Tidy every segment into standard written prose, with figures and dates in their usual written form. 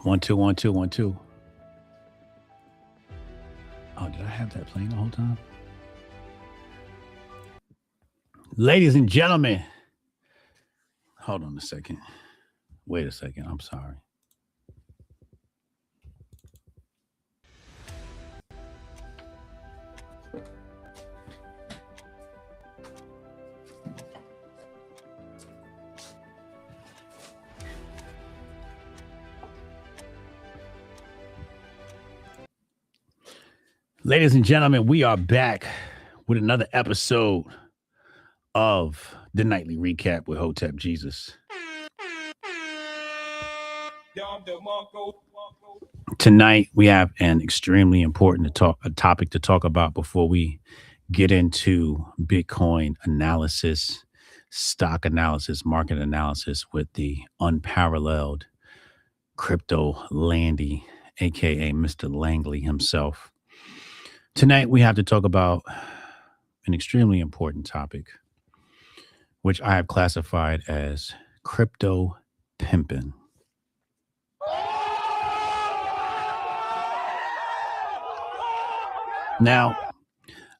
One, two, one, two, one, two. Oh, did I have that playing the whole time? Ladies and gentlemen, hold on a second. Wait a second. I'm sorry. Ladies and gentlemen, we are back with another episode of the Nightly Recap with Hotep Jesus. Tonight, we have an extremely important topic to talk about before we get into Bitcoin analysis, stock analysis, market analysis with the unparalleled crypto Landy, aka Mr. Langley himself. Tonight, we have to talk about an extremely important topic, which I have classified as crypto pimping. Now,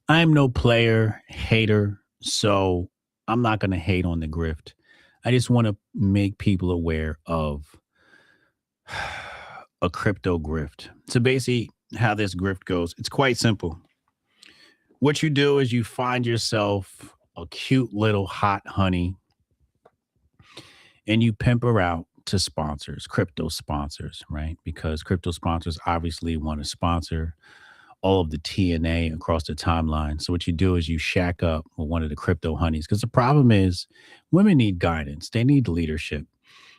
I'm no player, hater, so I'm not going to hate on the grift. I just want to make people aware of a crypto grift. So basically, how this grift goes, it's quite simple. What you do is you find yourself a cute little hot honey and you pimp her out to sponsors, crypto sponsors, right? Because crypto sponsors obviously want to sponsor all of the TNA across the timeline. So what you do is you shack up with one of the crypto honeys, because the problem is women need guidance. They need leadership.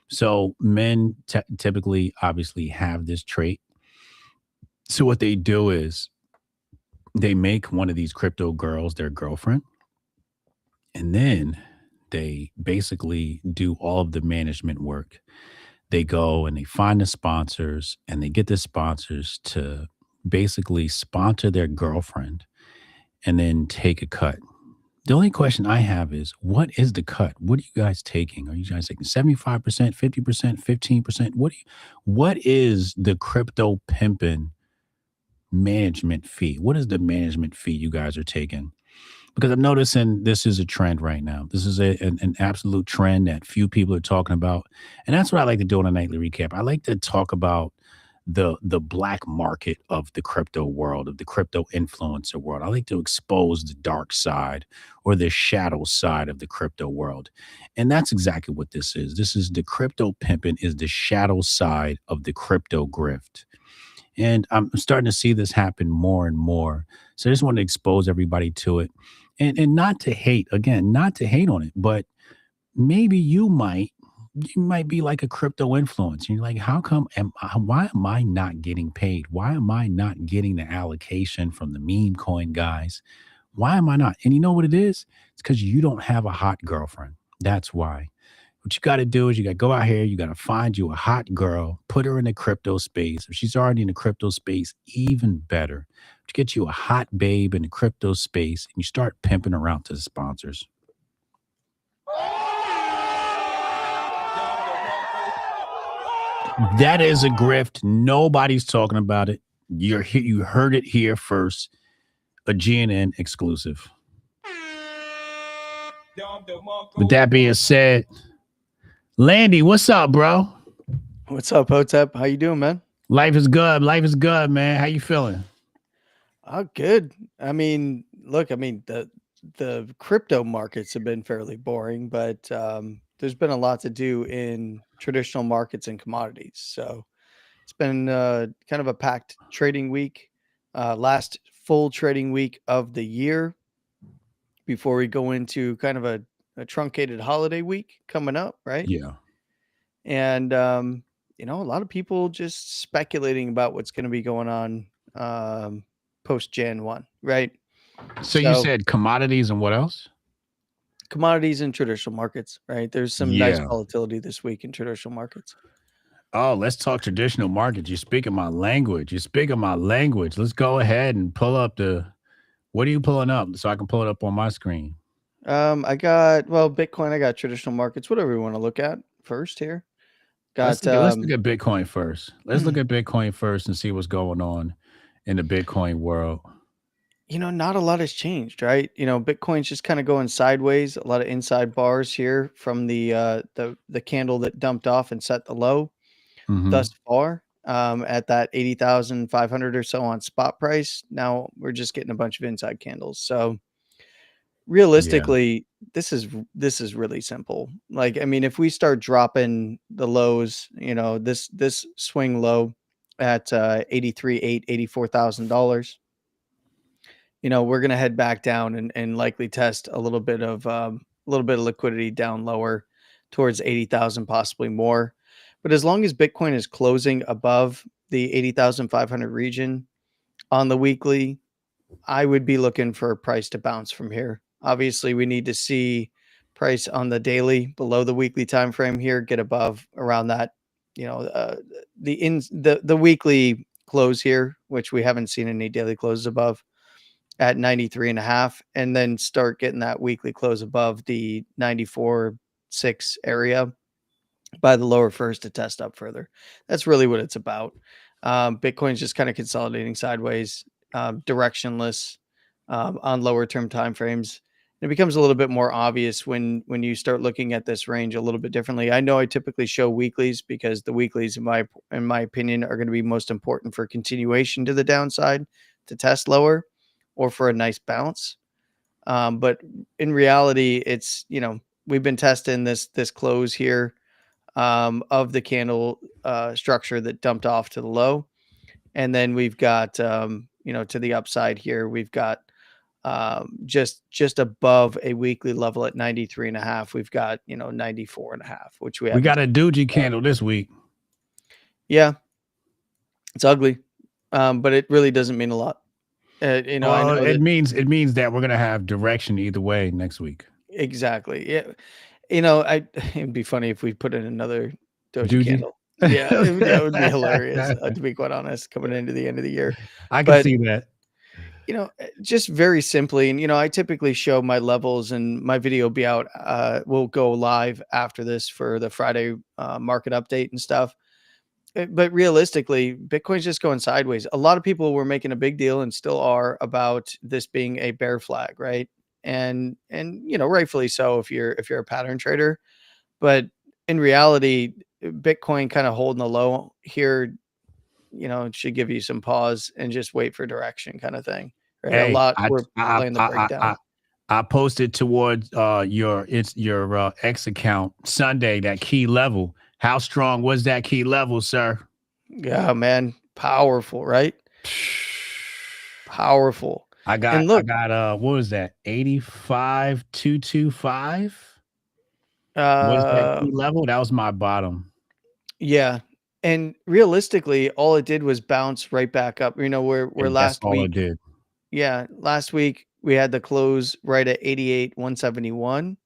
So men typically obviously have this trait. So what they do is they make one of these crypto girls their girlfriend, and then they basically do all of the management work. They go and they find the sponsors, and they get the sponsors to basically sponsor their girlfriend and then take a cut. The only question I have is, what is the cut? What are you guys taking? Are you guys taking 75%, 50%, 15%? What is the crypto pimping management fee? What is the management fee you guys are taking? Because I'm noticing this is a trend right now. This is an absolute trend that few people are talking about. And that's what I like to do on a nightly recap. I like to talk about the black market of the crypto world, of the crypto influencer world. I like to expose the dark side or the shadow side of the crypto world. And that's exactly what this is. This is the crypto pimping, is the shadow side of the crypto grift. And I'm starting to see this happen more and more. So I just want to expose everybody to it. And not to hate, again, not to hate on it, but maybe you might be like a crypto influencer. You're like, why am I not getting paid? Why am I not getting the allocation from the meme coin guys? Why am I not? And you know what it is? It's because you don't have a hot girlfriend. That's why. What you got to do is you got to go out here. You got to find you a hot girl, put her in the crypto space. If she's already in the crypto space, even better. To get you a hot babe in the crypto space, and you start pimping her out to the sponsors. That is a grift. Nobody's talking about it. You heard it here first. A GNN exclusive. With that being said, Landy, what's up, bro? What's up, Hotep? How you doing, man? Life is good. Life is good, man. How you feeling? Oh, good. I mean, look, the crypto markets have been fairly boring, but there's been a lot to do in traditional markets and commodities. So it's been kind of a packed trading week, last full trading week of the year before we go into kind of a truncated holiday week coming up, right? Yeah. And, a lot of people just speculating about what's going to be going on post Jan 1, right? So you said commodities and what else? Commodities and traditional markets, right? There's some nice volatility this week in traditional markets. Oh, let's talk traditional markets. You're speaking my language. Let's go ahead and pull up what are you pulling up so I can pull it up on my screen? I got Bitcoin. I got traditional markets, whatever you want to look at first here. Got Let's look at Bitcoin first. Let's look at Bitcoin first and see what's going on in the Bitcoin world. not a lot has changed, right? Bitcoin's just kind of going sideways. A lot of inside bars here from the candle that dumped off and set the low thus Mhm. far, at that 80,500 or so on spot price. Now we're just getting a bunch of inside candles. So Yeah. realistically, this is really simple. Like, I mean, if we start dropping the lows, this swing low at 83 $84,000, we're gonna head back down and likely test a little bit of liquidity down lower towards 80,000, possibly more. But as long as Bitcoin is closing above the 80,500 region on the weekly, I would be looking for a price to bounce from here. Obviously, we need to see price on the daily below the weekly time frame here get above around that, you know, uh, the weekly close here, which we haven't seen any daily closes above at 93 and a half, and then start getting that weekly close above the 94.6 area by the lower first to test up further. That's really what it's about. Bitcoin's just kind of consolidating sideways, directionless, on lower term time frames. It becomes a little bit more obvious when you start looking at this range a little bit differently. I know I typically show weeklies because the weeklies, in my opinion, are going to be most important for continuation to the downside to test lower, or for a nice bounce. But in reality, it's we've been testing this close here, of the candle structure that dumped off to the low. And then we've got, to the upside here, we've got, just above a weekly level at 93 and a half. We've got, 94 and a half, which we We haven't got seen a doji yet. candle this week. Yeah, it's ugly. But it really doesn't mean a lot. I Well, know that it means that we're gonna have direction either way next week. exactly. Yeah. It'd be funny if we put in another doji Doji. candle. Yeah, that would be hilarious, to be quite honest, coming into the end of the year. I can But see that. just very simply, and I typically show my levels, and my video will be out. Will go live after this for the Friday market update and stuff. But realistically, Bitcoin's just going sideways. A lot of people were making a big deal and still are about this being a bear flag, right? And rightfully so if you're a pattern trader. But in reality, Bitcoin kind of holding the low here, it should give you some pause and just wait for direction, kind of thing, right? A Hey, lot we're playing the breakdown. I posted towards your X account Sunday that key level. How strong was that key level, sir? Yeah, man, powerful, right? Powerful. And I look, got what was that? 85,225 was that uh, key level? That was my bottom. yeah, and realistically, all it did was bounce right back up. Where That's last all it week, did. yeah, last week we had the close right at 88,171,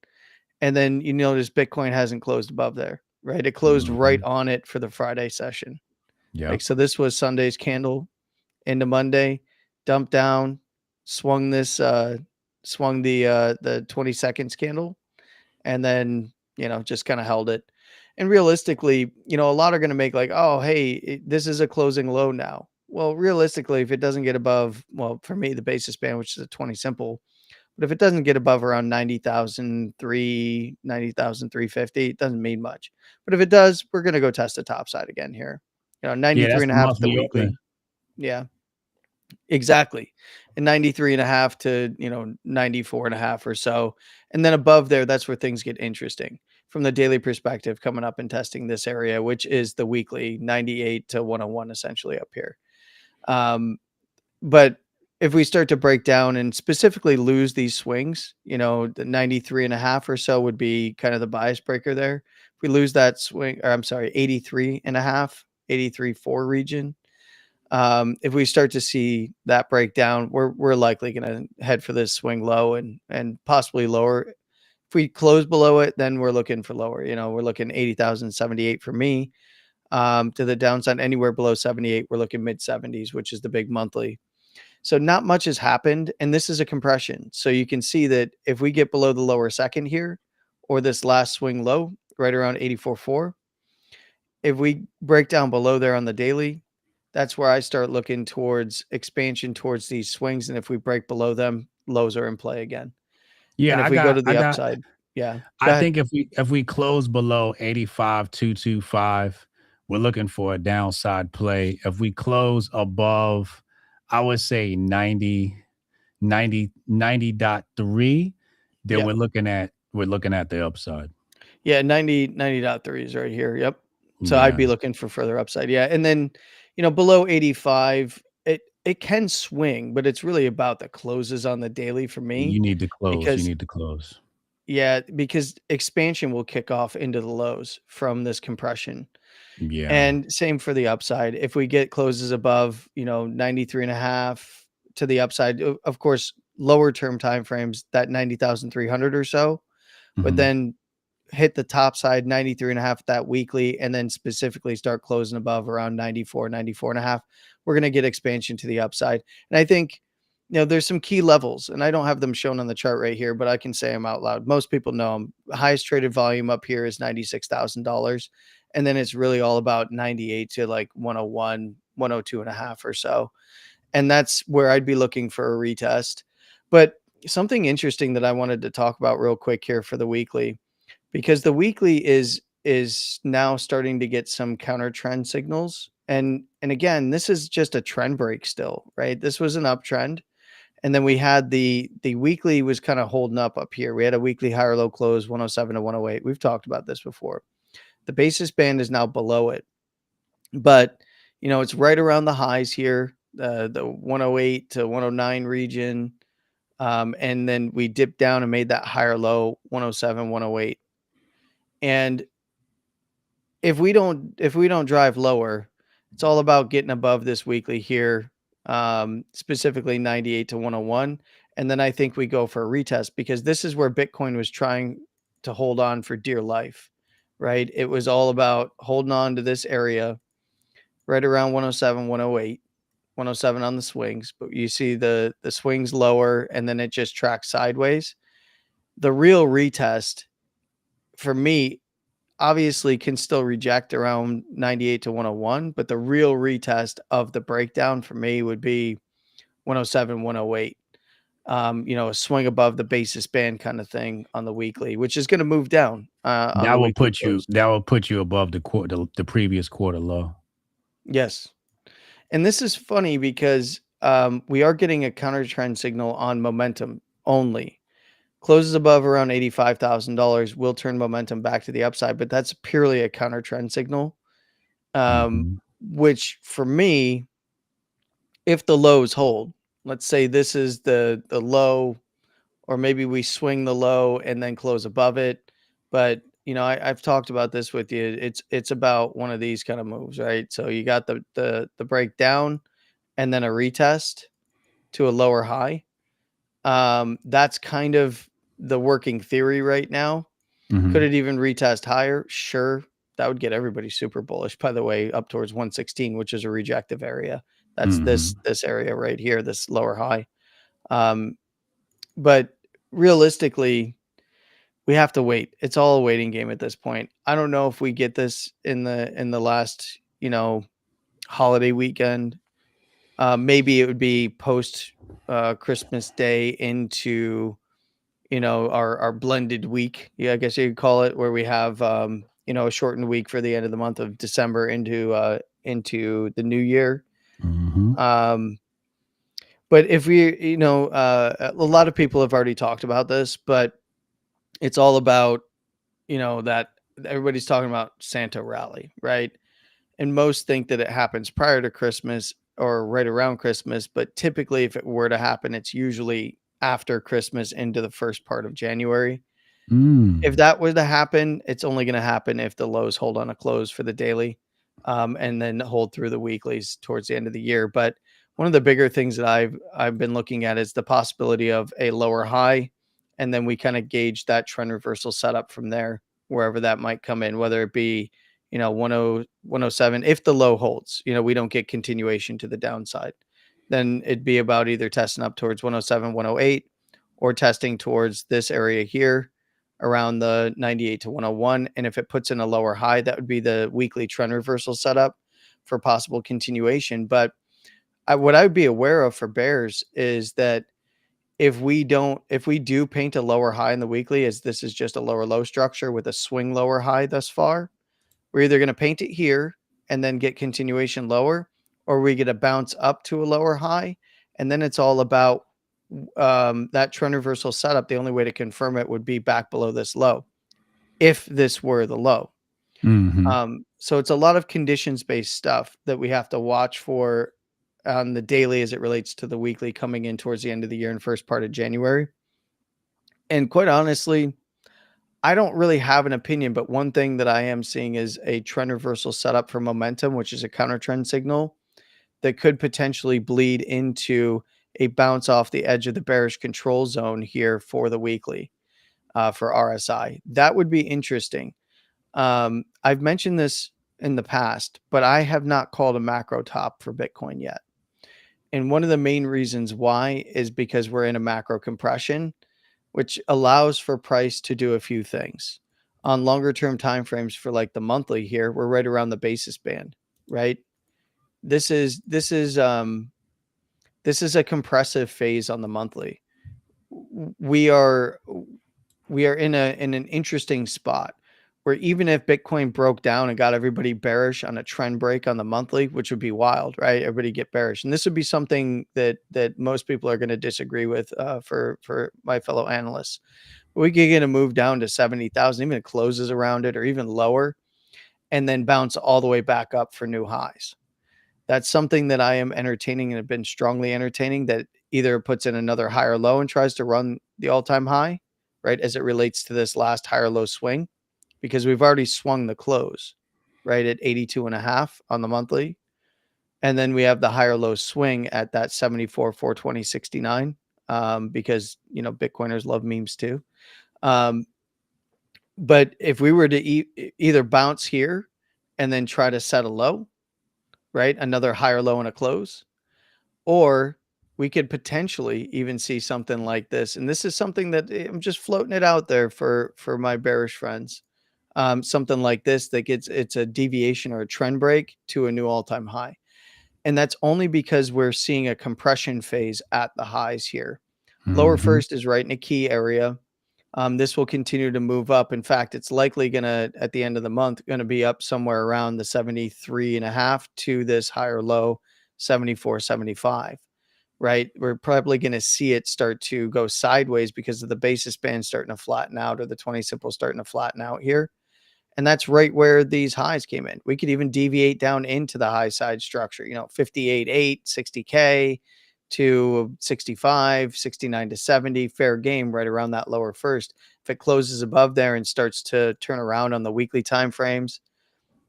and then you notice Bitcoin hasn't closed above there, right? It closed right Mhm. on it for the Friday session. Yep. Like, so this was Sunday's candle into Monday, dumped down, swung this swung the 20 seconds candle, and then, just kind of held it. And realistically, a lot are going to make like, oh, hey, this is a closing low now. Well, realistically, if it doesn't get above, well, for me, the basis band, which is a 20 simple, but if it doesn't get above around 90,350, it doesn't mean much. But if it does, we're going to go test the top side again here. Yeah, 93 that's and a the half at the monthly weekly. open. Yeah. Exactly. And 93 and a half to, 94 and a half or so. And then above there, that's where things get interesting from the daily perspective, coming up and testing this area, which is the weekly 98 to 101, essentially up here. Um, but if we start to break down and specifically lose these swings, the 93 and a half or so would be kind of the bias breaker there. If we lose that swing, or I'm sorry, 83 and a half, 83.4 region, if we start to see that breakdown, we're likely going to head for this swing low and possibly lower. If we close below it, then we're looking for lower. We're looking 80,078 for me. To the downside, anywhere below 78, we're looking mid 70s, which is the big monthly. So not much has happened, and this is a compression. So you can see that if we get below the lower second here, or this last swing low right around 84.4, if we break down below there on the daily, that's where I start looking towards expansion towards these swings, and if we break below them, lows are in play again. And Yeah, if we go to the upside, yeah, go I ahead. think if we close below 85,225, we're looking for a downside play. If we close above, I would say 90.3, then Yeah. we're looking at the upside. Yeah, 90.3 is right here, yep. So I'd Yeah. be looking for further upside, yeah, and then, below 85, it can swing, but it's really about the closes on the daily for You me need to close. You because need to close. yeah, because expansion will kick off into the lows from this compression. Yeah. And same for the upside. If we get closes above, 93 and a half to the upside, of course, lower term timeframes, that 90,300 or so, but Mhm. then hit the top side 93 and a half that weekly, and then specifically start closing above around 94, 94 and a half, we're going to get expansion to the upside. And I think, there's some key levels, and I don't have them shown on the chart right here, but I can say them out loud. Most people know them. Highest traded volume up here is $96,000. And then it's really all about 98 to like 101, 102 and a half or so. And that's where I'd be looking for a retest. But something interesting that I wanted to talk about real quick here for the weekly, because the weekly is now starting to get some counter trend signals. And again, this is just a trend break still, right? This was an uptrend. And then we had the weekly was kind of holding up here. We had a weekly higher low close 107 to 108. We've talked about this before. The basis band is now below it, but it's right around the highs here, the 108 to 109 region. And then we dipped down and made that higher low 107, 108. And if we don't drive lower, it's all about getting above this weekly here, specifically 98 to 101. And then I think we go for a retest because this is where Bitcoin was trying to hold on for dear life, right? It was all about holding on to this area right around 107, 108, 107 on the swings. But you see the swings lower and then it just tracks sideways. The real retest for me obviously can still reject around 98 to 101, but the real retest of the breakdown for me would be 107, 108. A swing above the basis band kind of thing on the weekly, which is going to move down on That the will weekly put you close. that will put you above the previous quarter low. Yes. And this is funny because we are getting a counter trend signal on momentum only. Closes above around $85,000 will turn momentum back to the upside, but that's purely a counter trend signal. Mhm. Which for me, if the lows hold, let's say this is the low, or maybe we swing the low and then close above it. But I've talked about this with you. It's about one of these kind of moves, right? So you got the breakdown and then a retest to a lower high. That's kind of the working theory right now. Could Mhm. it even retest higher? Sure. That would get everybody super bullish, by the way, up towards 116, which is a rejective area. That's this Mhm. this area right here, this lower high. Um, but realistically, we have to wait. It's all a waiting game at this point. I don't know if we get this in the last, holiday weekend. Maybe it would be post Christmas Day into our blended week. Yeah, I guess you could call it, where we have a shortened week for the end of the month of December into the new year. Mhm. Um, but if we, a lot of people have already talked about this, but it's all about that everybody's talking about Santa rally, right? And most think that it happens prior to Christmas or right around Christmas, but typically, if it were to happen, it's usually after Christmas into the first part of January. If Mm. that were to happen, it's only gonna happen if the lows hold on a close for the daily, and then hold through the weeklies towards the end of the year. But one of the bigger things that I've been looking at is the possibility of a lower high, and then we kinda gauge that trend reversal setup from there, wherever that might come in, whether it be, 107. If the low holds, we don't get continuation to the downside, then it'd be about either testing up towards 107, 108, or testing towards this area here, around the 98 to 101. And if it puts in a lower high, that would be the weekly trend reversal setup for possible continuation. But what I would be aware of for bears is that if we do paint a lower high in the weekly, as this is just a lower low structure with a swing lower high thus far, we're either going to paint it here and then get continuation lower, or we get a bounce up to a lower high. And then it's all about that trend reversal setup. The only way to confirm it would be back below this low, if this were the low. Mhm. So it's a lot of conditions based stuff that we have to watch for on the daily as it relates to the weekly coming in towards the end of the year and first part of January. And quite honestly, I don't really have an opinion, but one thing that I am seeing is a trend reversal setup for momentum, which is a counter trend signal that could potentially bleed into a bounce off the edge of the bearish control zone here for the weekly for RSI. That would be interesting. I've mentioned this in the past, but I have not called a macro top for Bitcoin yet. And one of the main reasons why is because we're in a macro compression, which allows for price to do a few things. On longer term timeframes for like the monthly here, we're right around the basis band, right? This is this is um this is a compressive phase on the monthly. We are we are in an interesting spot where even if Bitcoin broke down and got everybody bearish on a trend break on the monthly, which would be wild, right? Everybody get bearish, and this would be something that most people are going to disagree with. For my fellow analysts, we could get a move down to 70,000, even it closes around it, or even lower, and then bounce all the way back up for new highs. That's something that I am entertaining and have been strongly entertaining, that either puts in another higher low and tries to run the all-time high, right, as it relates to this last higher low swing, because we've already swung the close, right, at 82 and a half on the monthly. And then we have the higher low swing at that 74, 420, 69, because, Bitcoiners love memes too. Um, but if we were to either bounce here and then try to set a low, right, another higher low and a close, or we could potentially even see something like this. And this is something that I'm just floating it out there for my bearish friends. Something like this that it's a deviation or a trend break to a new all-time high. And that's only because we're seeing a compression phase at the highs here. Lower Mhm. first is right in a key area. This will continue to move up. In fact, it's likely going to, at the end of the month, going to be up somewhere around the 73 and a half to this higher low, 74, 75, right? We're probably going to see it start to go sideways because of the basis band starting to flatten out, or the 20 simple starting to flatten out here. And that's right where these highs came in. We could even deviate down into the high side structure, 58.8, 60K to 65, 69 to 70, fair game right around that lower first. If it closes above there and starts to turn around on the weekly time frames,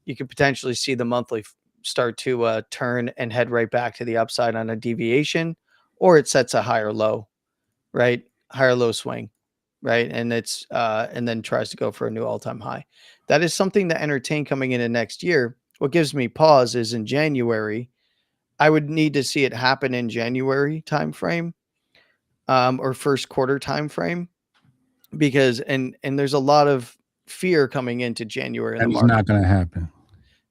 you could potentially see the monthly start to turn and head right back to the upside on a deviation, or it sets a higher low, right? Higher low swing, right? And then tries to go for a new all-time high. That is something to entertain coming into next year. What gives me pause is in January, I would need to see it happen in January timeframe, or first quarter timeframe, because and there's a lot of fear coming into January in the That is market. not gonna happen.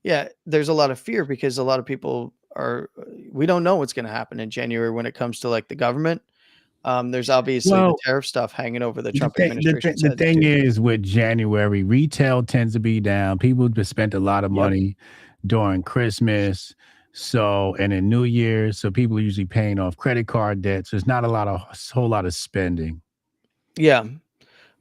Yeah, there's a lot of fear because a lot of people are we don't know what's going to happen in January when it comes to like the government. There's obviously the Well, tariff stuff hanging over the the Trump thing the thing administration's the heads thing too. is with January, retail tends to be down. People just spent a lot of Yep. money during Christmas, so and then New Year's, so people are usually paying off credit card debts. There's not a whole lot of spending. Yeah.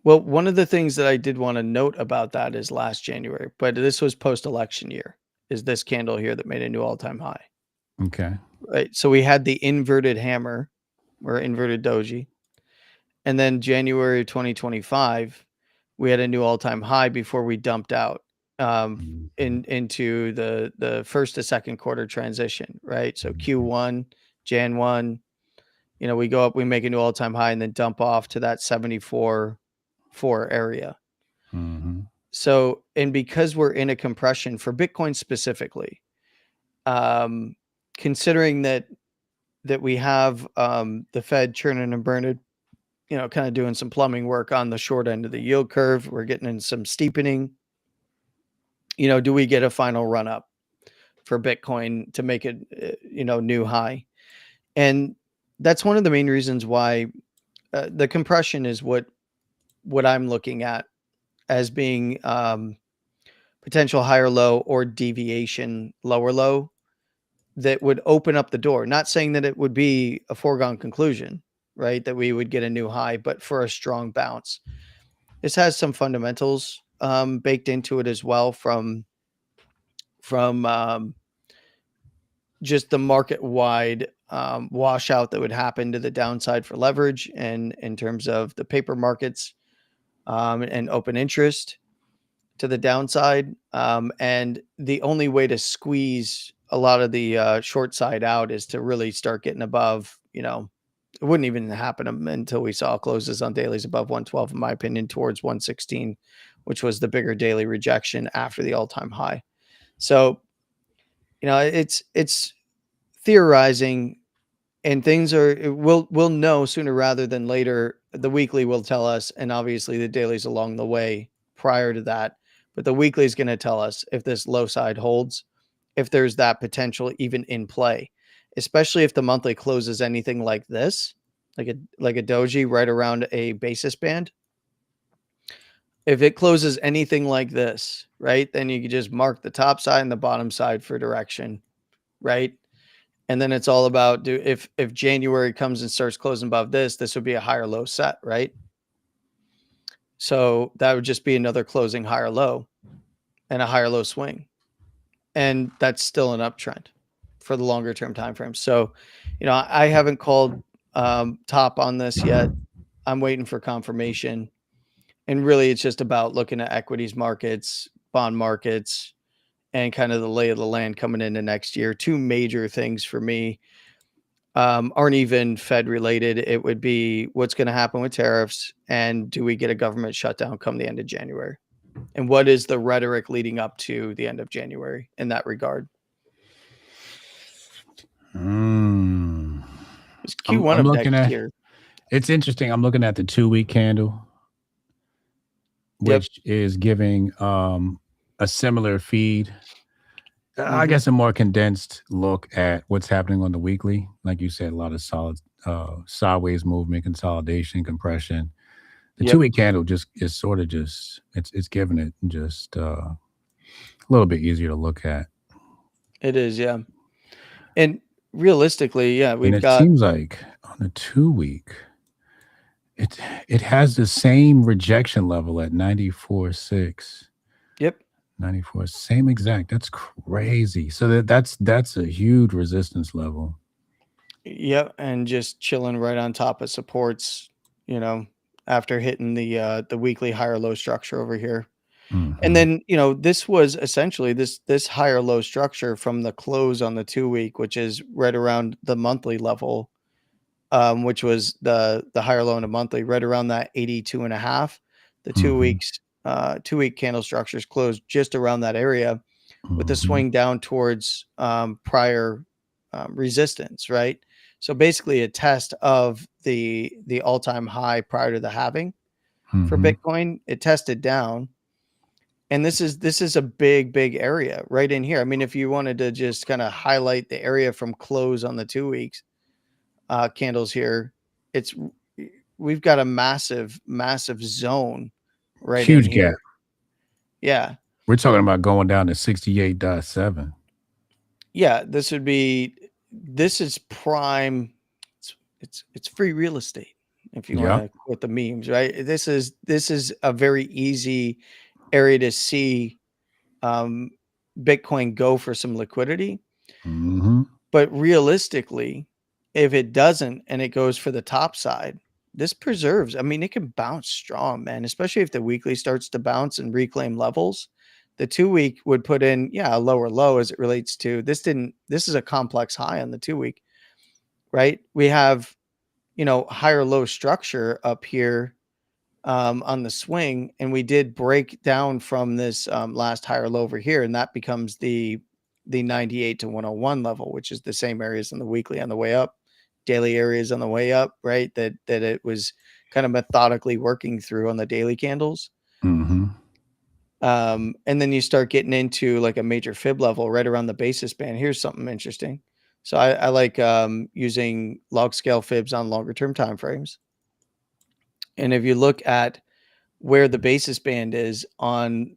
Well, one of the things that I did want to note about that is last January, but this was post-election year, is this candle here that made a new all-time high. Okay. Right. So we had the inverted hammer or inverted doji. And then January of 2025, we had a new all-time high before we dumped out Mhm. into the first to second quarter transition, right? So Mhm. Q1, Jan 1, we go up, we make a new all-time high and then dump off to that 74.4 area. Mhm. So, and because we're in a compression for Bitcoin specifically, um, considering that we have the Fed churning and burning kind of doing some plumbing work on the short end of the yield curve. We're getting in some steepening. Do we get a final run up for Bitcoin to make it, new high? And that's one of the main reasons why the compression is what I'm looking at as being potential higher low or deviation lower low that would open up the door. Not saying that it would be a foregone conclusion, right? That we would get a new high, but for a strong bounce. This has some fundamentals baked into it as well from just the market wide washout that would happen to the downside for leverage and in terms of the paper markets and open interest to the downside. And the only way to squeeze a lot of the short side out is to really start getting above, it wouldn't even happen until we saw closes on dailies above 112, in my opinion, towards 116, which was the bigger daily rejection after the all-time high. So, it's theorizing, and things we'll know sooner rather than later. The weekly will tell us, and obviously the dailies along the way prior to that. But the weekly is going to tell us if this low side holds, if there's that potential even in play, especially if the monthly closes anything like this, like a doji right around a basis band. If it closes anything like this, right, then you can just mark the top side and the bottom side for direction, right? And then it's all about if January comes and starts closing above this would be a higher low set, right? So that would just be another closing higher low and a higher low swing. And that's still an uptrend for the longer term time frame. So, I haven't called top on this yet. I'm waiting for confirmation. And really it's just about looking at equities markets, bond markets, and kind of the lay of the land coming into next year. Two major things for me aren't even Fed related. It would be what's going to happen with tariffs, and do we get a government shutdown come the end of January? And what is the rhetoric leading up to the end of January in that regard? It's Q1 I'm of looking next at year. it's interesting. I'm looking at the 2-week candle, Yep. which is giving a similar feed. I Hmm. guess a more condensed look at what's happening on the weekly. Like you said, a lot of solid sideways movement, consolidation, compression. The Yep. 2-week candle just is sort of just it's giving it just a little bit easier to look at. It is. Yeah. And realistically, yeah, And we've it got, seems like on the 2-week, it it has the same rejection level at 94.6. yep. 94, same exact. That's crazy. So that's a huge resistance level. Yep. And just chilling right on top of supports, you know, after hitting the weekly higher low structure over here. And Hmm. then, this was essentially this higher low structure from the close on the 2-week, which is right around the monthly level, which was the higher low in a monthly, right around that 82 and a half. The two Hmm. weeks, 2-week candle structures closed just around that area with the Hmm. swing down towards prior resistance, right? So basically a test of the all-time high prior to the halving for Hmm. Bitcoin. It tested down, and this is a big area right in here. I mean, if you wanted to just kind of highlight the area from close on the 2 weeks candles here, it's we've got a massive zone right in Huge gap. here. Yeah. We're talking about going down to 68.7. Yeah, this is prime. It's free real estate, if you want Yep. to quote the memes, right? This is a very easy area to see um, Bitcoin go for some liquidity. Hmm. But realistically, if it doesn't and it goes for the top side, this preserves. I mean, it can bounce strong, man, especially if the weekly starts to bounce and reclaim levels. The 2-week would put in, yeah, a lower low as it relates to this is a complex high on the 2-week, right? We have, higher low structure up here on the swing, and we did break down from this last higher low over here, and that becomes the 98 to 101 level, which is the same areas on the weekly on the way up, daily areas on the way up, right? That it was kind of methodically working through on the daily candles. Mm-hmm. And then you start getting into like a major fib level right around the basis band. Here's something interesting. So I like using log scale fibs on longer term time frames. And if you look at where the basis band is on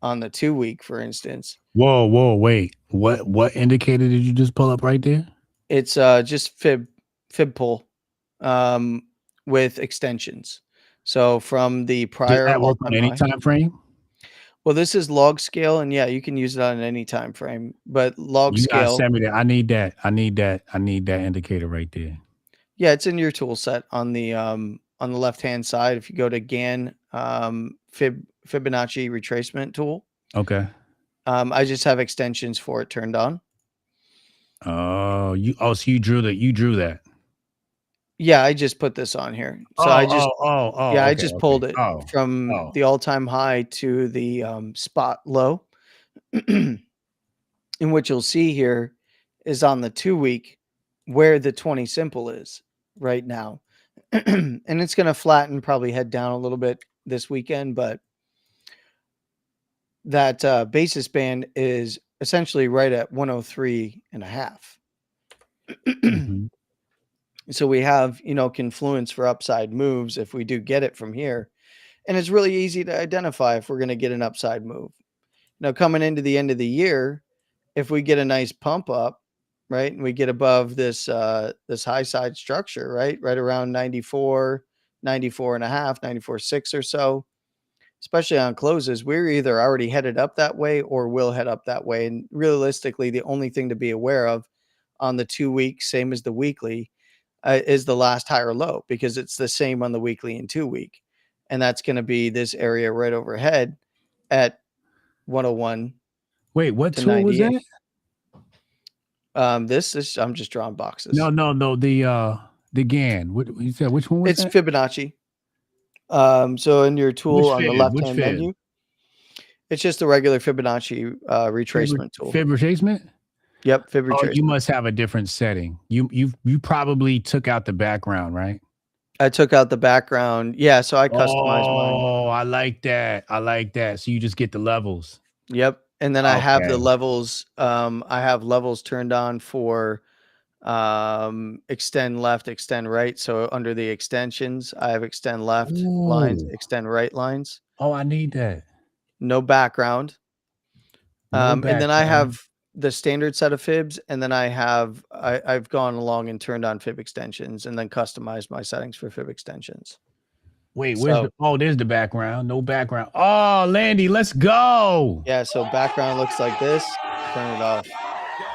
the 2 week, for instance, Whoa, wait. What indicator did you just pull up right there? it's just fib pull um, with extensions. So from the Does prior that all work on time any high. time frame? Well, this is log scale, and yeah, you can use it on any time frame. But log You gotta scale, send me that. I need that. I need that. I need that indicator right there. yeah, it's in your tool set on the left hand side. If you go to Gann Fibonacci retracement tool, Okay. I just have extensions for it turned on. So you drew that. Yeah, I just put this on here. So Oh, oh, oh, oh, I okay, just okay. pulled it Oh, from oh. the all-time high to the spot low. And what you'll see here is on the 2 week where the 20 simple is right now. And it's going to flatten, probably head down a little bit this weekend, but that basis band is essentially right at 103 and a half. Mhm. So we have, confluence for upside moves if we do get it from here. And it's really easy to identify if we're going to get an upside move. Now, coming into the end of the year, if we get a nice pump up, right, and we get above this high side structure, right around 94, 94 and a half, 94.6 or so, especially on closes, we're either already headed up that way or will head up that way. And realistically, the only thing to be aware of on the 2 week, same as the weekly, is the last higher low, because it's the same on the weekly and 2 week. And that's going to be this area right overhead at 101 Wait, what to tool was 98. that? This is I'm just drawing No, boxes. no, no. The GAN. What you said? Which one was It's that? Fibonacci. So in your tool Which on the fib? left Which hand fib? menu, it's just a regular Fibonacci retracement tool. Fib retracement? Yep, fib Oh, you retracement. must have a different setting. You probably took out the background, right? I took out the background. Yeah, so I customized mine. Oh, I like that. I like that. So you just get the levels. Yep. And then I have the Okay. levels. I have levels turned on for extend left, extend right. So under the extensions, I have extend left lines, Ooh. extend right lines, Oh, I need that. no background. No And then I background. have the standard set of fibs, and then I've gone along and turned on fib extensions and then customized my settings for fib extensions. Wait, where's So the there's the background. No background. Oh, Landy, let's go. yeah, so background looks like this. Turn it off.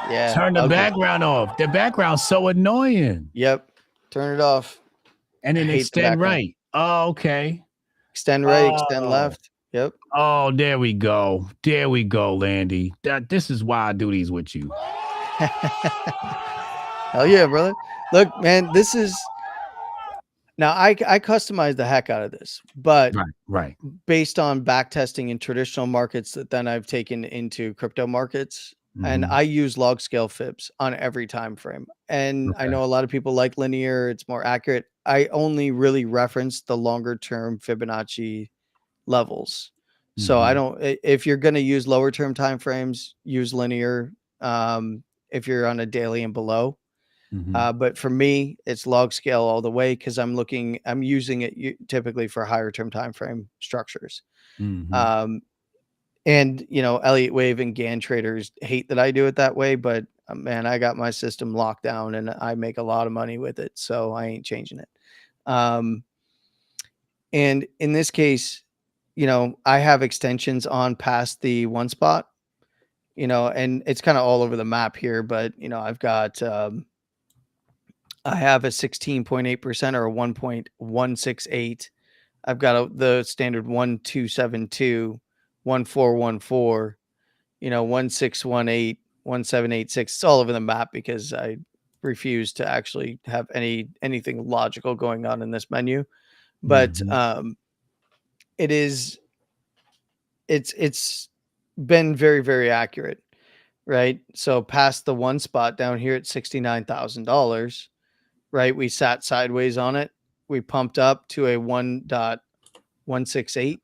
Yeah, Turn the ugly. background off. The background's so annoying. Yep. Turn it off. And I then hate the extend background. right. Oh, okay. Extend right, extend Oh. left. Yep. Oh, there we go. There we go, Landy. This is why I do these with you. Hell yeah, brother. Look, man, this is now I customize the heck out of this, but Right, right. based on back testing in traditional markets that then I've taken into crypto markets. And Mhm. I use log scale fibs on every time frame. And I Okay. know a lot of people like linear, it's more accurate. I only really reference the longer term Fibonacci levels. So I Mhm. don't if you're going to use lower term time frames, use linear if you're on a daily and below. Mhm. But for me, it's log scale all the way because I'm using it typically for higher term time frame structures. Mhm. Um, and Elliott Wave and Gann traders hate that I do it that way, but man, I got my system locked down and I make a lot of money with it, so I ain't changing it. Um, and in this case, I have extensions on past the one spot, and it's kind of all over the map here, but I've got I have a 16.8% or a 1.168. I've got the standard 1272, 1414, 1618, 1786. It's all over the map because I refuse to actually have anything logical going on in this menu. But Mhm. it is it's been very, very accurate, right? So past the one spot down here at $69,000, right? We sat sideways on it. we pumped up to a 1.168.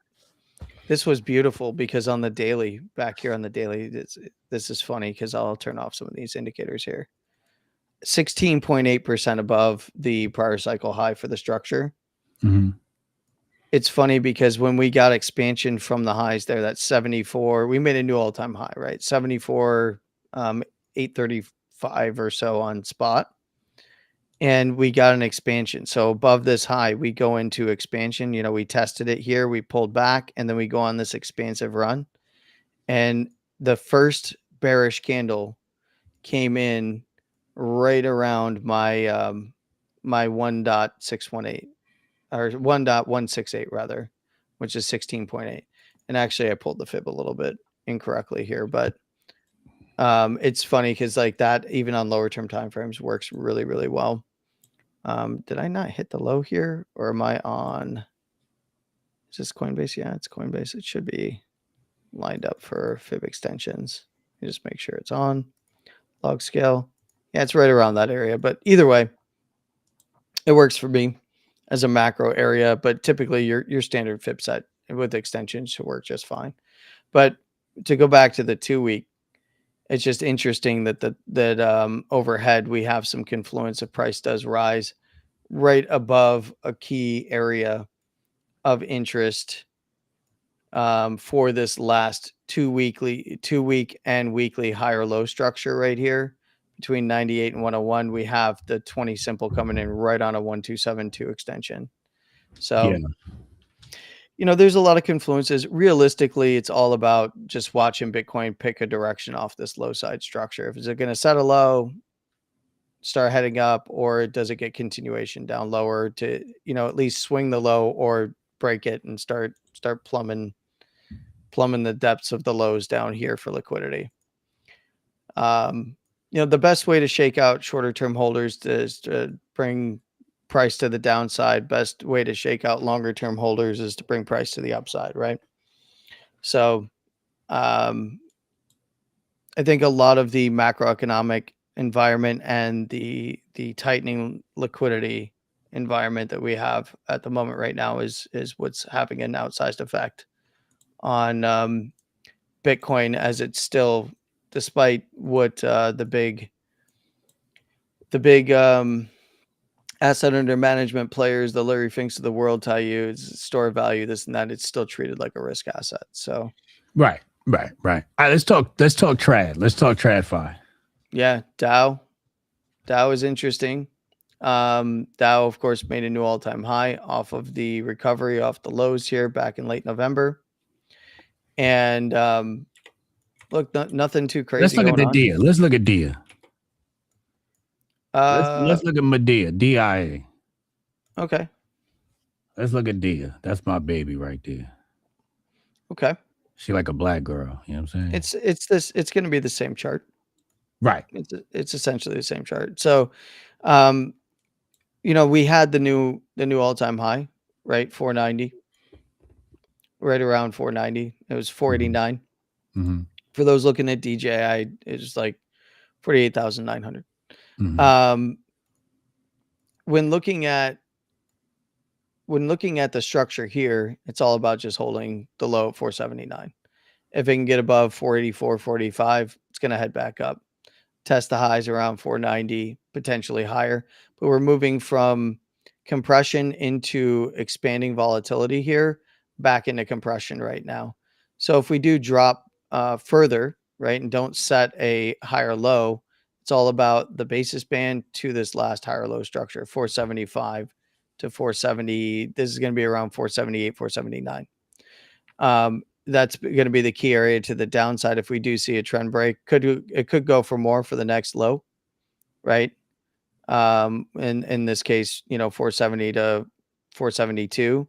This was beautiful because on the daily, back here on the daily, this is funny because I'll turn off some of these indicators here. 16.8% above the prior cycle high for the structure. Mm-hmm. It's funny because when we got expansion from the highs there, that's 74. We made a new all-time high, right? 74, 835 or so on spot. And we got an expansion. So above this high, we go into expansion. You know, we tested it here, we pulled back, and then we go on this expansive run. And the first bearish candle came in right around my 1.618 or 1.168 rather, which is 16.8. And actually I pulled the fib a little bit incorrectly here, but it's funny because like that even on lower term time frames works really, really well. Did I not hit the low here, or am I on? Is this Coinbase? Yeah, it's Coinbase. It should be lined up for fib extensions. You just make sure it's on log scale. Yeah, it's right around that area. But either way, it works for me as a macro area. But typically, your standard fib set with extensions should work just fine. But to go back to the 2 week, it's just interesting that overhead we have some confluence if price does rise right above a key area of interest for this last 2 week and weekly higher low structure right here between 98 and 101. We have the 20 simple coming in right on a 1272 extension. Yeah. So, you know, there's a lot of confluences. Realistically, it's all about just watching Bitcoin pick a direction off this low side structure. If is it going to set a low, start heading up, or does it get continuation down lower to, you know, at least swing the low or break it and start plumbing the depths of the lows down here for liquidity. You know, the best way to shake out shorter term holders is to bring price to the downside. Best way to shake out longer term holders is to bring price to the upside, right? So I think a lot of the macroeconomic environment and the tightening liquidity environment that we have at the moment right now is what's having an outsized effect on Bitcoin, as it's still, despite what the big asset under management players, the Larry Finks of the world, tell you it's store of value, this and that, it's still treated like a risk asset. So Right. Right. Right. All right. Let's talk. Let's talk trad. Let's talk TradFi. yeah, Dow is interesting. Dow, of course, made a new all-time high off of the recovery off the lows here back in late November. And look, nothing too Let's crazy look at going the on. Dia. Let's look at Dia. Uh, Let's look at Medea. DIA. okay, Let's look at Dia. That's my baby right there. okay. She like a black girl. You know what I'm saying? It's going to be the same chart. Right. It's essentially the same chart. So, um, you know, we had the new all-time high, right? 490, right around 490. It was Mm-hmm. 489. Mm-hmm. For those looking at DJI, it's like 48,900. Mm-hmm. Um, when looking at the structure here, it's all about just holding the low at 479. If it can get above 484, 485, it's going to head back up. Test the highs around 490, potentially higher. But we're moving from compression into expanding volatility here, back into compression right now. So if we do drop further, right, and don't set a higher low, it's all about the basis band to this last higher low structure, 475 to 470. This is going to be around 478, 479. That's going to be the key area to the downside. If we do see a trend break, it could go for more for the next low, right? In this case, you know, 470 to 472.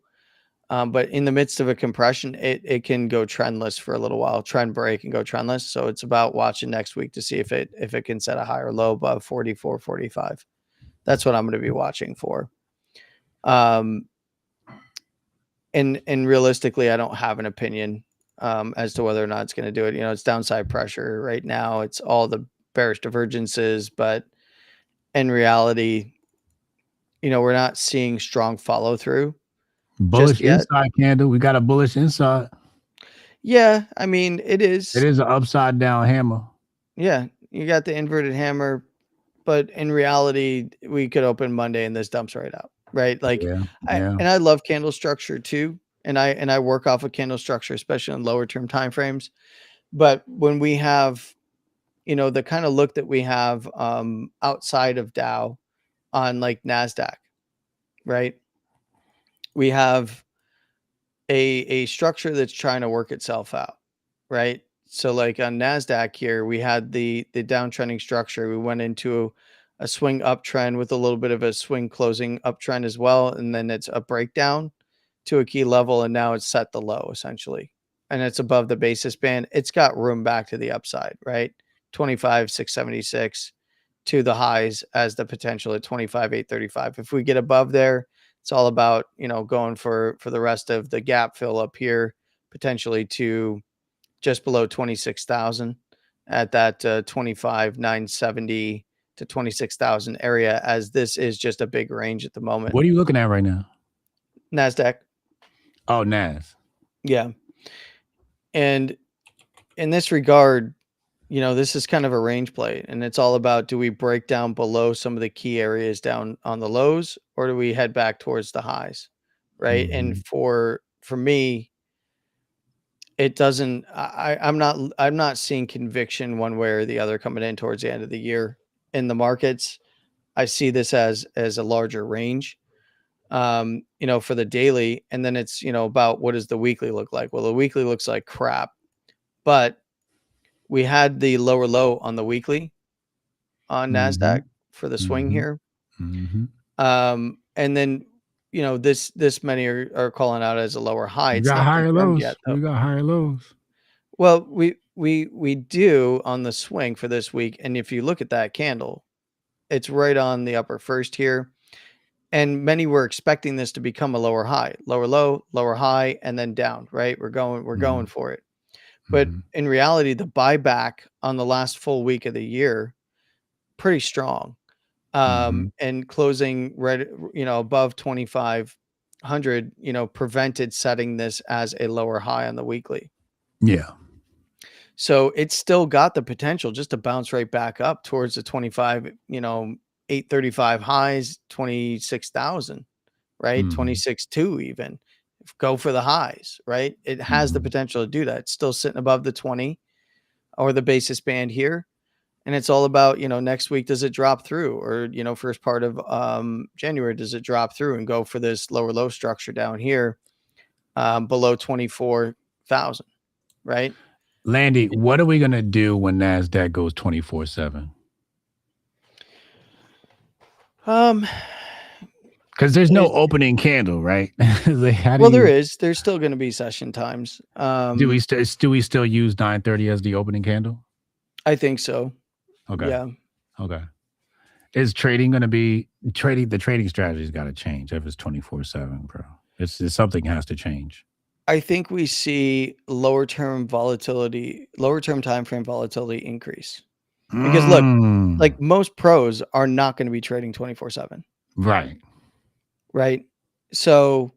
But in the midst of a compression, it can go trendless for a little while, trend break and go trendless. So it's about watching next week to see if it can set a higher low above 44, 45. That's what I'm going to be watching for. And realistically, I don't have an opinion as to whether or not it's going to do it. You know, it's downside pressure right now. It's all the bearish divergences, but in reality, we're not seeing strong follow through just Bullish yet. inside candle. We got a bullish inside. Yeah, I mean, it It is. is an upside down hammer. Yeah, you got the inverted hammer, but in reality, we could open Monday and this dumps right out, right? Like, Yeah, I yeah. and I love candle structure too, and I work off of candle structure, especially in lower term time frames. But when we have, the kind of look that we have outside of Dow on like Nasdaq, right? We have a structure that's trying to work itself out, right? So like on Nasdaq here, we had the downtrending structure. We went into a swing uptrend with a little bit of a swing closing uptrend as well, and then it's a breakdown to a key level, and now it's set the low essentially, and it's above the basis band. It's got room back to the upside, right? 25,676 to the highs as the potential at 25,835. If we get above there, it's all about, going for the rest of the gap fill up here, potentially to just below 26,000 at that 25,970 to 26,000 area, as this is just a big range at the moment. What are you looking at right now? Nasdaq. Oh, Nas. Yeah. And in this regard, this is kind of a range play, and it's all about, do we break down below some of the key areas down on the lows, or do we head back towards the highs? Right. And Hmm. for me, it doesn't I'm not seeing conviction one way or the other coming in towards the end of the year in the markets. I see this as a larger range, for the daily, and then it's, about what does the weekly look like? Well, the weekly looks like crap, but we had the lower low on the weekly on Hmm. Nasdaq for the swing Hmm. here. Hmm. And then, this many are calling out as a lower high. We It's got not higher confirmed lows. yet though. We got higher lows. Well, we do on the swing for this week, and if you look at that candle, it's right on the upper first here, and many were expecting this to become a lower high, lower low, lower high, and then down, right? We're going Hmm. for it. But Hmm. in reality, the buyback on the last full week of the year, pretty strong. Hmm. And closing right, above 2,500, prevented setting this as a lower high on the weekly. Yeah. So it's still got the potential just to bounce right back up towards the 25, 835 highs, 26,000, right? Hmm. 26.2 even. Go for the highs, right? It has the Hmm. potential to do that. It's still sitting above the 20 or the basis band here. And it's all about, next week, does it drop through? Or, first part of January, does it drop through and go for this lower low structure down here below 24,000, right? Landy, what are we gonna do when Nasdaq goes 24/7? Um, Because there's no there's opening candle, right? Like, how do Well, there you is. There's still gonna be session times. do we still use 9:30 as the opening candle? I think so. Okay. Yeah. Okay. Is trading gonna be trading? The trading strategy's got to change if it's 24/7, bro. It's something has to change. I think we see lower term time frame volatility increase. Because look, Mm, like most pros are not gonna be trading 24/7, right. right? So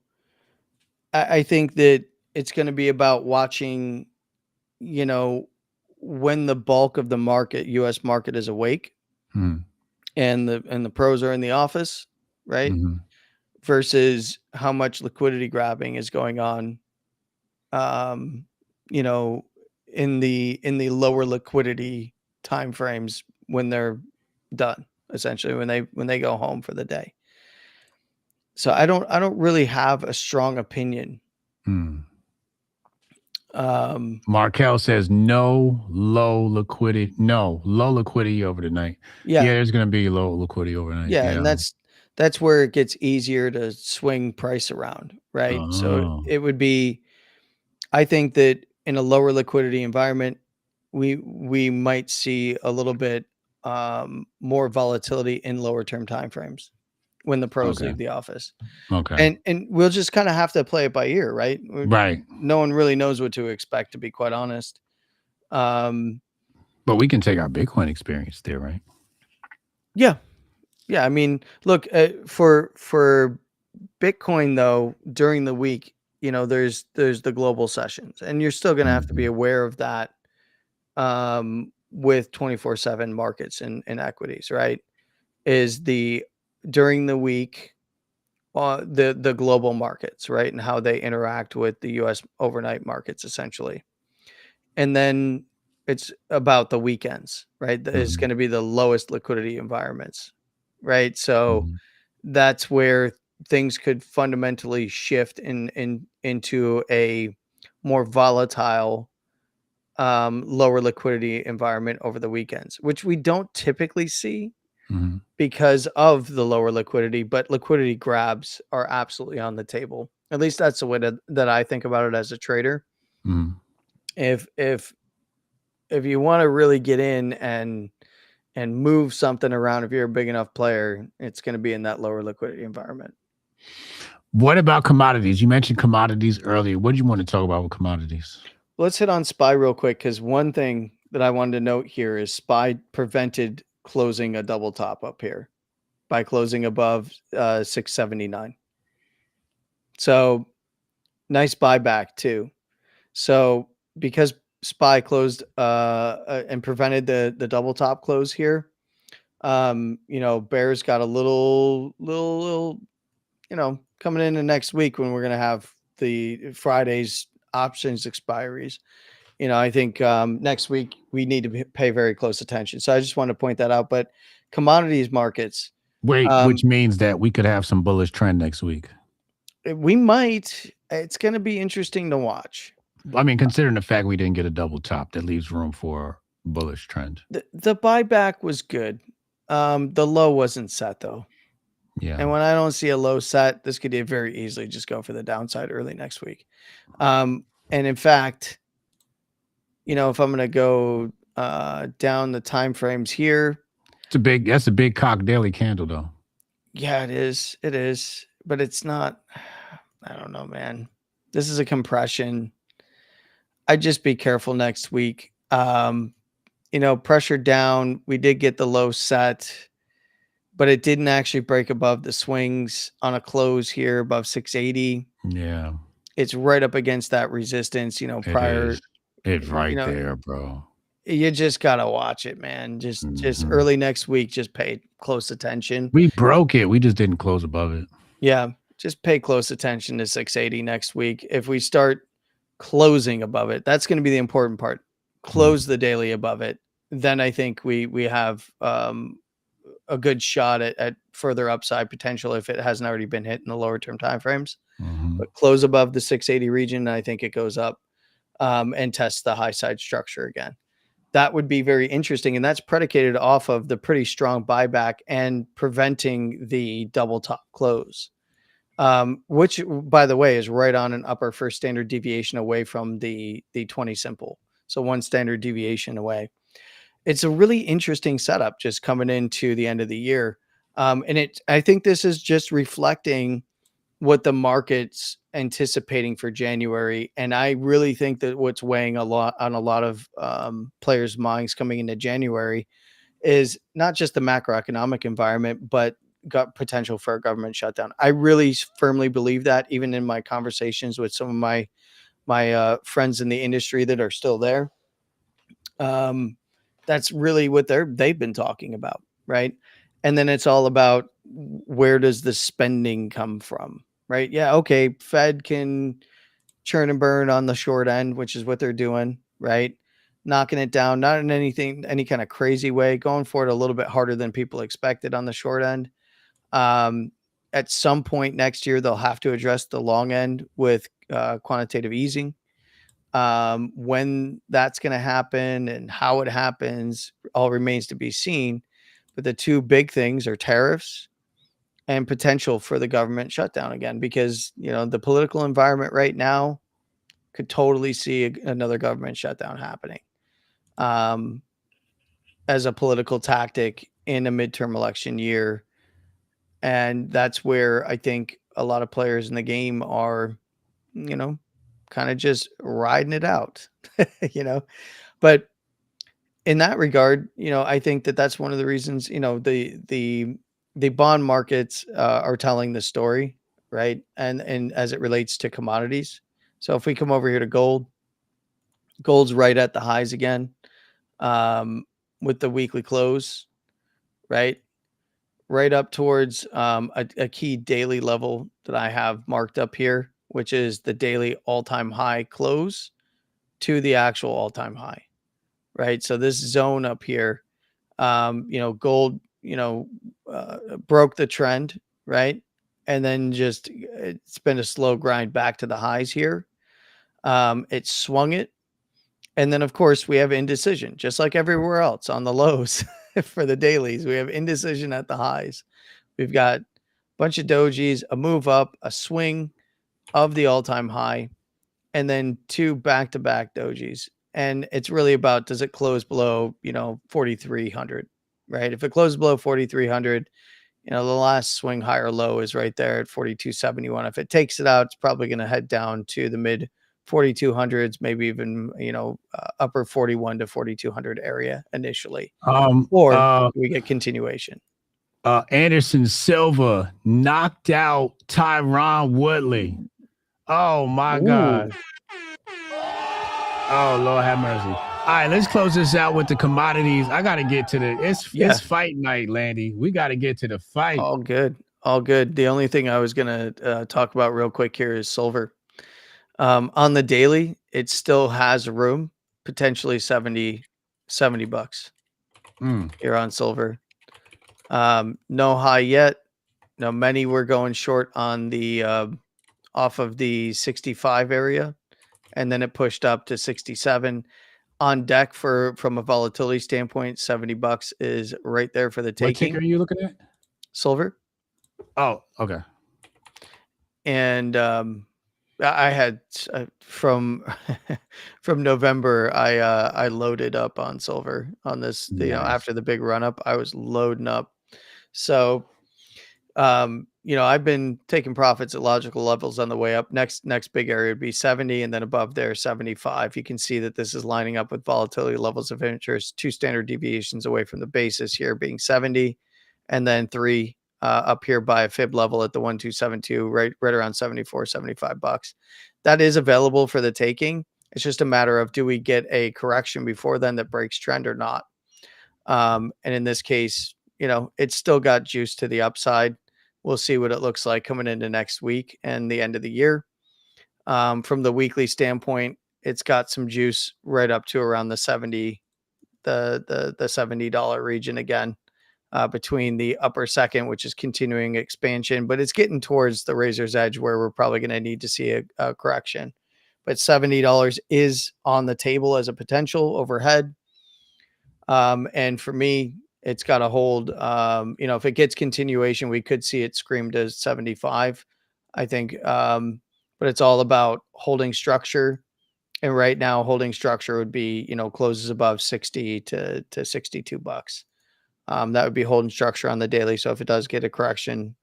I think that it's gonna be about watching, you know, when the bulk of the market, US market is awake Mm, and the pros are in the office, right? mhm. Versus how much liquidity grabbing is going on, um, you know, in the lower liquidity timeframes when they're done, essentially when they go home for the day. So I don't really have a strong opinion. Mm. Um, Markel says no low liquidity over the night. yeah, Yeah, there's gonna be low liquidity overnight. yeah, Yeah. and that's where it gets easier to swing price around, right? So Oh, it would be, I think that in a lower liquidity environment, we might see a little bit more volatility in lower term timeframes when the pros okay. leave the office, Okay. and we'll just kind of have to play it by ear, right? Right. No one really knows what to expect, to be quite honest. Um, But we can take our Bitcoin experience there, right? yeah, Yeah, I mean, look, for Bitcoin though, during the week, there's the global sessions, and you're still gonna have to be Mhm, aware of that, with 24/7 markets and equities, right? Is the During the week, the global markets, right, and how they interact with the US overnight markets essentially. And then it's about the weekends, right? That is mhm, gonna be the lowest liquidity environments, right? So mhm, that's where things could fundamentally shift into a more volatile, lower liquidity environment over the weekends, which we don't typically see mhm, because of the lower liquidity, but liquidity grabs are absolutely on the table. At least that's the way that I think about it as a trader. mhm. If you want to really get in and move something around, if you're a big enough player, it's going to be in that lower liquidity environment. What about commodities? You mentioned commodities earlier. What do you want to talk about with commodities? Let's hit on SPY real quick because one thing that I wanted to note here is SPY prevented closing a double top up here by closing above 679. So nice buyback too. So because SPY closed and prevented the double top close here, Bears got a little, coming into next week when we're gonna have the Friday's options expiries. I think next week we need to pay very close attention. So I just want to point that out. But commodities markets, Wait, um, which means that we could have some bullish trend next week. we might. It's going to be interesting to watch. I mean, considering the fact we didn't get a double top, that leaves room for bullish trend. The buyback was good. The low wasn't set though. Yeah. And when I don't see a low set, this could very easily just go for the downside early next week. And in fact, if I'm going to go down the time frames here, That's a big cock daily candle though. yeah, it is. It is, but it's not. I don't know, man. This is a compression. I'd just be careful next week. Pressure down. We did get the low set, but it didn't actually break above the swings on a close here above 680. Yeah, It's right up against that resistance, it is. prior, It's you right know, there, bro. you just gotta watch it, man. Just Mhm. early next week, just pay close attention. We broke it. We just didn't close above it. Yeah, just pay close attention to 680 next week. If we start closing above it, that's gonna be the important part. Mhm, Close the daily above it, then I think we have, a good shot at further upside potential if it hasn't already been hit in the lower term timeframes. mhm, But close above the 680 region, I think it goes up, and tests the high side structure again. That would be very interesting, and that's predicated off of the pretty strong buyback and preventing the double top close, which, by the way, is right on an upper first standard deviation away from the 20 simple. So one standard deviation away. It's a really interesting setup just coming into the end of the year. And I think this is just reflecting what the market's anticipating for January. And I really think that what's weighing a lot on a lot of players' minds coming into January is not just the macroeconomic environment, but got potential for a government shutdown. I really firmly believe that, even in my conversations with some of my friends in the industry that are still there. Um, that's really what they've been talking about, right? And then it's all about where does the spending come from, right? Yeah, okay, Fed can churn and burn on the short end, which is what they're doing, right? Knocking it down, not in any kind of crazy way, going for it a little bit harder than people expected on the short end. Um, at some point next year, they'll have to address the long end with quantitative easing. When that's going to happen and how it happens all remains to be seen. But the two big things are tariffs and potential for the government shutdown again, because the political environment right now could totally see another government shutdown happening, um, as a political tactic in a midterm election year. And that's where I think a lot of players in the game are, you know, kind of just riding it out, you know. But in that regard, I think that that's one of the reasons, the the bond markets are telling the story, right? And as it relates to commodities. So if we come over here to gold, gold's right at the highs again, um, with the weekly close, right? Right up towards a key daily level that I have marked up here, which is the daily all-time high close to the actual all-time high, right? So this zone up here, gold, broke the trend, right? And then just it's been a slow grind back to the highs here. It swung it. And then, of course, we have indecision, just like everywhere else on the lows for the dailies. We have indecision at the highs. We've got a bunch of dojis, a move up, a swing of the all-time high, and then two back-to-back dojis. And it's really about, does it close below, 4,300, right? If it closes below 4,300, the last swing high or low is right there at 4271. If it takes it out, it's probably going to head down to the mid 4200s, maybe even, upper 41 to 4200 area initially, Um, or uh, we get continuation. Anderson Silva knocked out Tyron Woodley. Oh my Ooh, God. Oh Lord have mercy. All right, let's close this out with the commodities. I gotta get to the it's yeah, fight night, Landy. We gotta get to the fight. all good. All good. The only thing I was going to talk about real quick here is silver. On the daily, it still has room, potentially 70 bucks Mm. here on silver. No high yet. No, many were going short on the off of the 65 area, and then it pushed up to 67 on deck from a volatility standpoint. 70 bucks is right there for the What ticker taking. are you looking at? Silver. Oh, okay. And I had from from November, I loaded up on silver on this, Nice. after the big run up, I was loading up. So I've been taking profits at logical levels on the way up. Next big area would be 70, and then above there 75. You can see that this is lining up with volatility levels of interest, 2 standard deviations away from the basis here being 70, and then 3 up here by a fib level at the 1272, right around 74, 75 bucks. That is available for the taking. It's just a matter of, do we get a correction before then that breaks trend or not? And in this case, it's still got juice to the upside. We'll see what it looks like coming into next week and the end of the year. From the weekly standpoint, it's got some juice right up to around the 70, the $70 region again, between the upper second, which is continuing expansion, but it's getting towards the razor's edge where we're probably going to need to see a correction. But $70 is on the table as a potential overhead. And for me, it's got to hold. If it gets continuation, we could see it scream to 75, I think. But it's all about holding structure. And right now, holding structure would be, closes above 60 to 62 bucks. That would be holding structure on the daily. So if it does get a correction,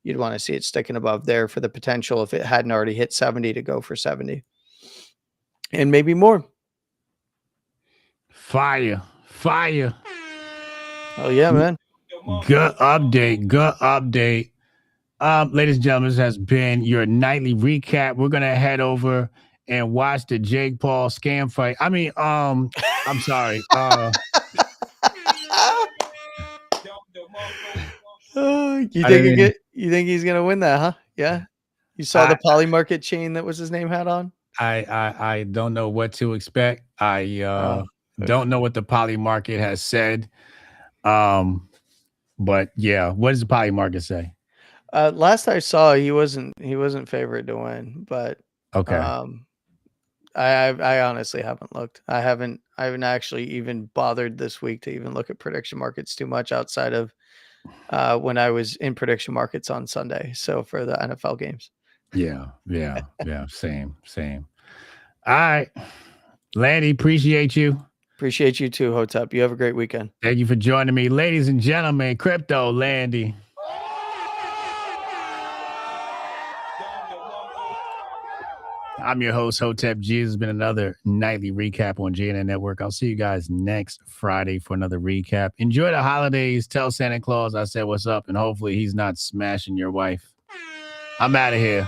you'd want to see it sticking above there for the potential, if it hadn't already hit 70, to go for 70 and maybe more. Fire. Fire. Oh yeah, man. Good update. Good update. Ladies and gentlemen, this has been your nightly recap. We're gonna head over and watch the Jake Paul scam fight. I'm sorry. Oh, I didn't. you think he's gonna win that, huh? Yeah. You saw the I, poly market chain that was his name had on? I don't know what to expect. I Oh, don't know what the poly market has said. Um, but yeah, what does the poly market say? last I saw, he wasn't favored to win, but Okay. um, I honestly haven't looked. I haven't actually even bothered this week to even look at prediction markets too much, outside of when I was in prediction markets on Sunday. So for the NFL games. Yeah, yeah, yeah. Same, same. All right. Lanny, appreciate you. Appreciate you too, Hotep. You have a great weekend. Thank you for joining me. Ladies and gentlemen, Crypto Landy. I'm your host, Hotep G. This has been another nightly recap on GNN Network. I'll see you guys next Friday for another recap. Enjoy the holidays. Tell Santa Claus I said what's up, and hopefully he's not smashing your wife. I'm out of here.